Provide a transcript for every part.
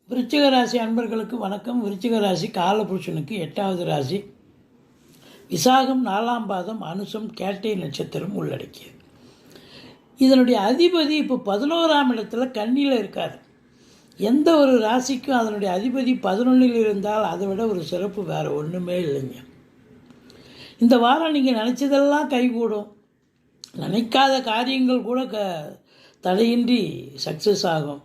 விருச்சிக ராசி அன்பர்களுக்கு வணக்கம். விருச்சிக ராசி காலபுருஷனுக்கு 8வது ராசி. விசாகம் 4ஆம் பாதம், அனுசம் கேட்டை நட்சத்திரம் உள்ளடக்கியது. இதனுடைய அதிபதி இப்போ 11ஆம் இடத்துல கன்னியில் இருக்கார். எந்த ஒரு ராசிக்கும் அதனுடைய அதிபதி 11ல் இருந்தால் அதை விட ஒரு சிறப்பு வேறு ஒன்றுமே இல்லைங்க. இந்த வாரம் நீங்கள் நினச்சதெல்லாம் கைகூடும். நினைக்காத காரியங்கள் கூட தடையின்றி சக்ஸஸ் ஆகும்.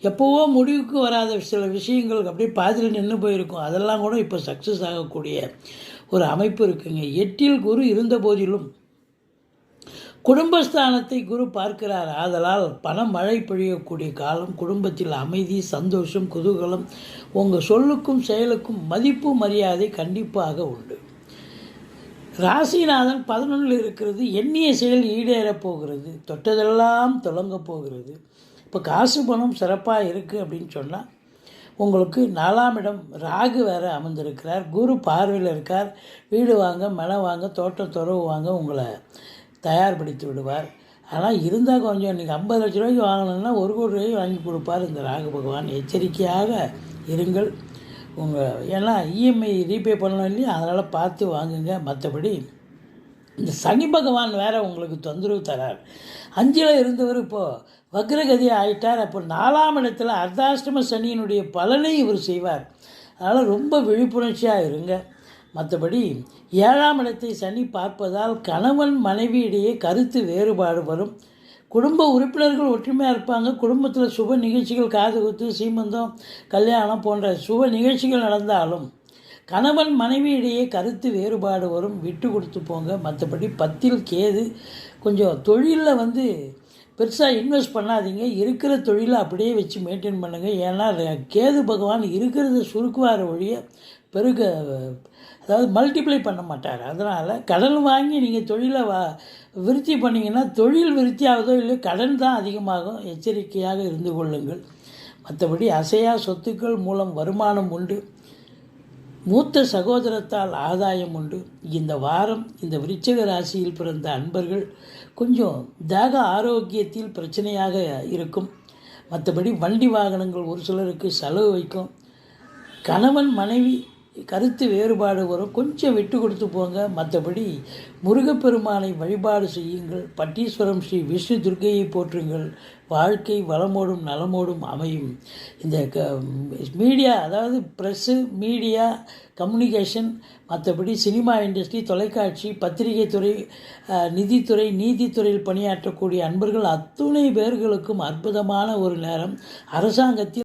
எப்போவோ முடிவுக்கு வராத சில விஷயங்கள் அப்படியே பாதியில் நின்று போயிருக்கும். அதெல்லாம் கூட இப்போ சக்ஸஸ் ஆகக்கூடிய ஒரு அமைப்பு இருக்குங்க. 8ல் குரு இருந்த போதிலும் குடும்பஸ்தானத்தை குரு பார்க்கிறார். ஆதலால் பணம் மழை பொழியக்கூடிய காலம். குடும்பத்தில் அமைதி, சந்தோஷம், குதூகலம். உங்கள் சொல்லுக்கும் செயலுக்கும் மதிப்பு மரியாதை கண்டிப்பாக உண்டு. ராசிநாதன் 11ல் இருக்கிறது. எண்ணிய செயல் ஈடேறப் போகிறது. தொட்டதெல்லாம் தொடங்கப் போகிறது. இப்போ காசு பணம் சிறப்பாக இருக்குது அப்படின்னு சொன்னால் உங்களுக்கு 4ஆம் இடம் ராகு வேறு அமர்ந்திருக்கிறார். குரு பார்வையில் இருக்கார். வீடு வாங்க, மனை வாங்க, தோட்டம் துறவு வாங்க உங்களை தயார்படுத்தி விடுவார். ஆனால் இருந்தால் கொஞ்சம் நீங்கள் 50 லட்ச ரூபாய்க்கு வாங்கணுன்னா 1 கோடி ரூபாய்க்கு வாங்கி கொடுப்பார் இந்த ராகு பகவான். எச்சரிக்கையாக இருங்கள். ஏன்னா இஎம்ஐ ரீபே பண்ணணும் இல்லையா, அதனால் பார்த்து வாங்குங்க. மற்றபடி இந்த சனி பகவான் வேறு உங்களுக்கு தொந்தரவு தரார். 5ல் இருந்தவர் இப்போது வக்ரகதி ஆகிட்டார். அப்போ 4ஆம் இடத்துல அர்த்தாஷ்டம சனியினுடைய பலனை இவர் செய்வார். அதனால் ரொம்ப விழிப்புணர்ச்சியாக இருங்க. மற்றபடி 7ஆம் இடத்தை சனி பார்ப்பதால் கணவன் மனைவி இடையே கருத்து வேறுபாடு வரும். குடும்ப உறுப்பினர்கள் ஒற்றுமையாக இருப்பாங்க. குடும்பத்தில் சுப நிகழ்ச்சிகள், காது குத்து, சீமந்தம், கல்யாணம் போன்ற சுப நிகழ்ச்சிகள் நடந்தாலும் கணவன் மனைவி இடையே கருத்து வேறுபாடு வரும். விட்டு கொடுத்து போங்க. மற்றபடி 10ல் கேது. கொஞ்சம் தொழிலில் பெருசாக இன்வெஸ்ட் பண்ணாதீங்க. இருக்கிற தொழிலை அப்படியே வச்சு மெயின்டைன் பண்ணுங்கள். ஏன்னா கேது பகவான் இருக்கிறத சுருக்குவார ஒழிய அதாவது மல்டிப்ளை பண்ண மாட்டார். அதனால் கடன் வாங்கி நீங்கள் தொழிலை விருத்தி பண்ணிங்கன்னா தொழில் விருத்தி ஆகுதோ இல்லையோ கடன் தான் அதிகமாகும். எச்சரிக்கையாக இருந்து கொள்ளுங்கள். மற்றபடி அசையா சொத்துக்கள் மூலம் வருமானம் உண்டு. மூத்த சகோதரத்தால் ஆதாயம் உண்டு. இந்த வாரம் இந்த விருச்சிக ராசியில் பிறந்த அன்பர்கள் கொஞ்சம் தேக ஆரோக்கியத்தில் பிரச்சனையாக இருக்கும். மற்றபடி வண்டி வாகனங்கள் ஒரு சிலருக்கு செலவு வைக்கும். கணவன் மனைவி கருத்து வேறுபாடு வரும். கொஞ்சம் விட்டு கொடுத்து போங்க. மற்றபடி முருகப்பெருமானை வழிபாடு செய்யுங்கள். பட்டீஸ்வரம் ஸ்ரீ விஷ்ணு துர்க்கையை போற்றுங்கள். வாழ்க்கை வளமோடும் நலமோடும் அமையும். இந்த மீடியா, அதாவது ப்ரெஸ்ஸு, மீடியா, கம்யூனிகேஷன், மற்றபடி சினிமா இண்டஸ்ட்ரி, தொலைக்காட்சி, பத்திரிகை துறை, நிதித்துறை, நீதித்துறையில் பணியாற்றக்கூடிய அன்பர்கள் அத்துணை பேர்களுக்கும் அற்புதமான ஒரு நேரம். அரசாங்கத்தில்